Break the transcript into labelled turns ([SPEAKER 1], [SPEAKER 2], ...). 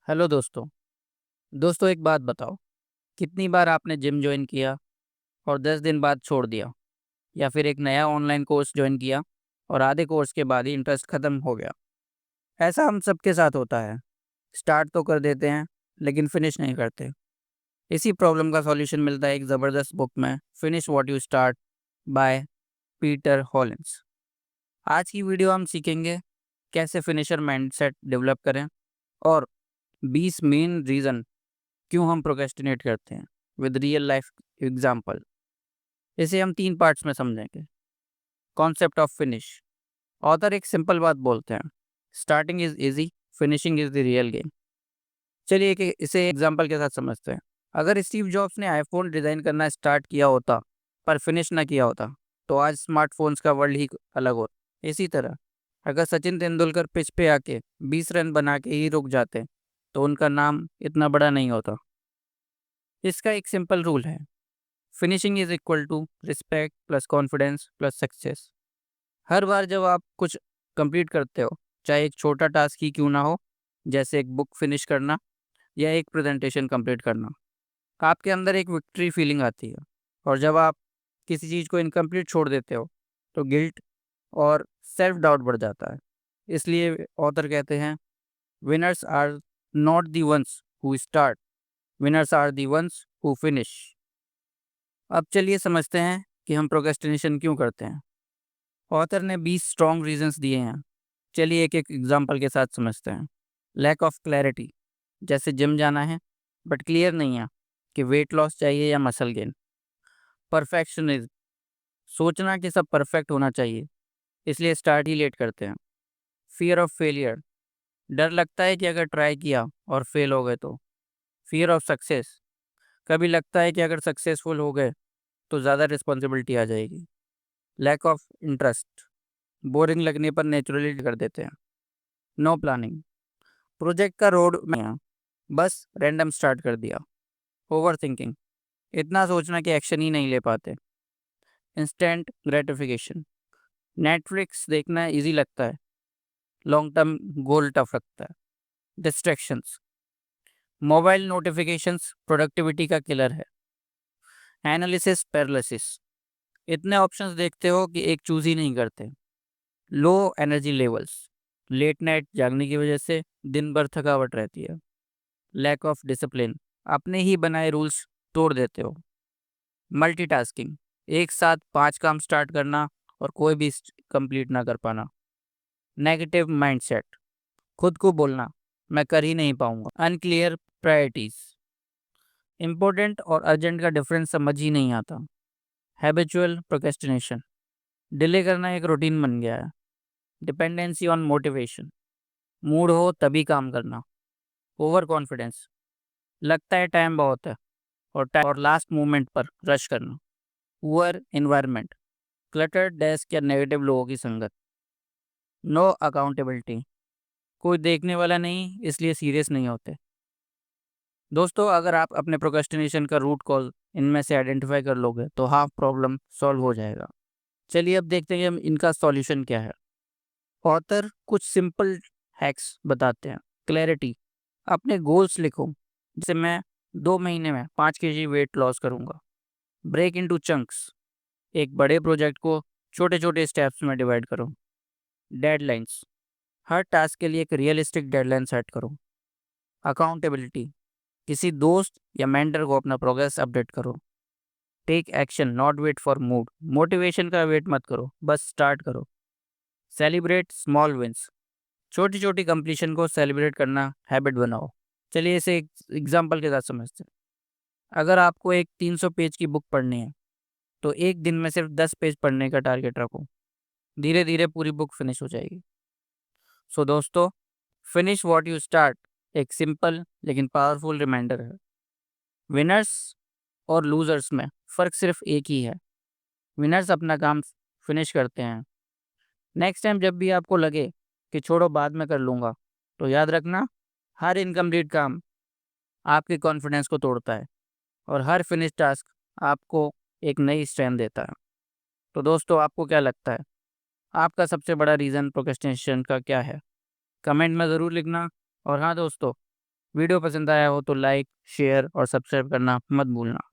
[SPEAKER 1] Hello दोस्तों। दोस्तों एक बात बताओ, कितनी बार आपने जिम ज्वाइन किया और 10 दिन बाद छोड़ दिया, या फिर एक नया ऑनलाइन कोर्स ज्वाइन किया और आधे कोर्स के बाद ही इंटरेस्ट खत्म हो गया। ऐसा हम सबके साथ होता है। स्टार्ट तो कर देते हैं लेकिन फिनिश नहीं करते। इसी प्रॉब्लम का सॉल्यूशन मिलता है एक ज़बरदस्त बुक में, finish what you start by Peter Hollins. आज की वीडियो हम सीखेंगे कैसे फिनिशर माइंडसेट डेवलप करें और 20 मेन रीज़न क्यों हम प्रोक्रेस्टिनेट करते हैं विद रियल लाइफ एग्जाम्पल। इसे हम 3 पार्ट्स में समझेंगे। Concept of finish. ऑथर एक सिंपल बात बोलते हैं, starting is easy, finishing is the real game. चलिए इसे एग्जाम्पल के साथ समझते हैं। अगर स्टीव जॉब्स ने आईफोन डिज़ाइन करना स्टार्ट किया होता पर फिनिश ना किया होता तो आज स्मार्टफोन्स का वर्ल्ड ही अलग होता। इसी तरह अगर सचिन तेंदुलकर पिच पे आके 20 रन बना के ही रुक जाते तो उनका नाम इतना बड़ा नहीं होता। इसका एक सिंपल रूल है, finishing is equal to respect plus confidence plus success. हर बार जब आप कुछ कंप्लीट करते हो, चाहे एक छोटा टास्क ही क्यों ना हो, जैसे एक बुक फिनिश करना या एक प्रेजेंटेशन कंप्लीट करना, आपके अंदर एक विक्ट्री फीलिंग आती है। और जब आप किसी चीज़ को इनकम्प्लीट छोड़ देते हो तो गिल्ट और सेल्फ डाउट बढ़ जाता है। इसलिए ऑथर कहते हैं, winners are not the ones who start, winners are the ones who finish. अब चलिए समझते हैं कि हम प्रोक्रेस्टिनेशन क्यों करते हैं। ऑथर ने 20 स्ट्रॉन्ग रीजंस दिए हैं। चलिए एक एक एग्जांपल के साथ समझते हैं। लैक ऑफ क्लैरिटी, जैसे जिम जाना है बट क्लियर नहीं है कि वेट लॉस चाहिए या मसल गेन। परफेक्शनिज्म, सोचना कि सब परफेक्ट होना चाहिए इसलिए स्टार्ट ही लेट करते हैं। फियर ऑफ फेलियर, डर लगता है कि अगर ट्राई किया और फेल हो गए तो। फियर ऑफ सक्सेस, कभी लगता है कि अगर सक्सेसफुल हो गए तो ज़्यादा रिस्पॉन्सिबिलिटी आ जाएगी। लैक ऑफ इंटरेस्ट, बोरिंग लगने पर नेचुरली कर देते हैं। नो प्लानिंग, प्रोजेक्ट का रोड में बस रैंडम स्टार्ट कर दिया। ओवर थिंकिंग, इतना सोचना कि एक्शन ही नहीं ले पाते। इंस्टेंट ग्रेटिफिकेशन, नेटफ्लिक्स देखना इजी लगता है, लॉन्ग टर्म गोल टफ रखता है। डिस्ट्रैक्शंस, मोबाइल नोटिफिकेशंस प्रोडक्टिविटी का किलर है। एनालिसिस पैरालिसिस, इतने ऑप्शंस देखते हो कि एक चूज ही नहीं करते। Low energy levels, late night जागने की वजह से दिन भर थकावट रहती है। लैक ऑफ डिसिप्लिन, अपने ही बनाए रूल्स तोड़ देते हो। मल्टीटास्किंग, एक साथ 5 काम स्टार्ट करना और कोई भी कंप्लीट ना कर पाना। नेगेटिव माइंडसेट, खुद को बोलना मैं कर ही नहीं पाऊंगा। अनक्लियर प्रायोरिटीज, इंपॉर्टेंट और अर्जेंट का डिफरेंस समझ ही नहीं आता। हैबिचुअल प्रोक्रेस्टिनेशन, डिले करना एक रूटीन बन गया है। डिपेंडेंसी ऑन मोटिवेशन, मूड हो तभी काम करना। ओवर कॉन्फिडेंस, लगता है टाइम बहुत है और लास्ट मोमेंट पर रश करना। पुअर एनवायरनमेंट, क्लटर्ड डेस्क या नेगेटिव लोगों की संगत। नो अकाउंटेबिलिटी, कोई देखने वाला नहीं इसलिए सीरियस नहीं होते। दोस्तों अगर आप अपने प्रोक्रेस्टिनेशन का रूट कॉज इनमें से आइडेंटिफाई कर लोगे तो हाफ प्रॉब्लम सॉल्व हो जाएगा। चलिए अब देखते हैं कि हम इनका सॉल्यूशन क्या है। ऑथर कुछ सिंपल हैक्स बताते हैं। क्लैरिटी, अपने गोल्स लिखो, जैसे मैं 2 महीने में 5 kg वेट लॉस करूंगा। ब्रेक इनटू चंक्स, एक बड़े प्रोजेक्ट को छोटे छोटे स्टेप्स में डिवाइड करो। डेडलाइंस, हर टास्क के लिए एक रियलिस्टिक डेडलाइन सेट करो। अकाउंटेबिलिटी, किसी दोस्त या मेंटर को अपना प्रोग्रेस अपडेट करो। Take action not wait for mood, motivation का वेट मत करो, बस स्टार्ट करो। सेलिब्रेट स्मॉल विंस, छोटी छोटी कंप्लीशन को सेलिब्रेट करना हैबिट बनाओ। चलिए इसे एक एग्जाम्पल के साथ समझते हैं। अगर आपको एक 300 पेज की बुक पढ़नी है तो एक दिन में सिर्फ 10 पेज पढ़ने का टारगेट रखो, धीरे धीरे पूरी बुक फिनिश हो जाएगी। सो दोस्तों, फिनिश व्हाट यू स्टार्ट एक सिंपल लेकिन पावरफुल रिमाइंडर है। विनर्स और लूजर्स में फ़र्क सिर्फ एक ही है, विनर्स अपना काम फिनिश करते हैं। नेक्स्ट टाइम जब भी आपको लगे कि छोड़ो बाद में कर लूँगा, तो याद रखना, हर इनकम्प्लीट काम आपके कॉन्फिडेंस को तोड़ता है और हर फिनिश टास्क आपको एक नई स्ट्रेंथ देता है। तो दोस्तों आपको क्या लगता है, आपका सबसे बड़ा रीज़न प्रोक्रेस्टिनेशन का क्या है? कमेंट में ज़रूर लिखना। और हाँ दोस्तों, वीडियो पसंद आया हो तो लाइक, शेयर और सब्सक्राइब करना मत भूलना।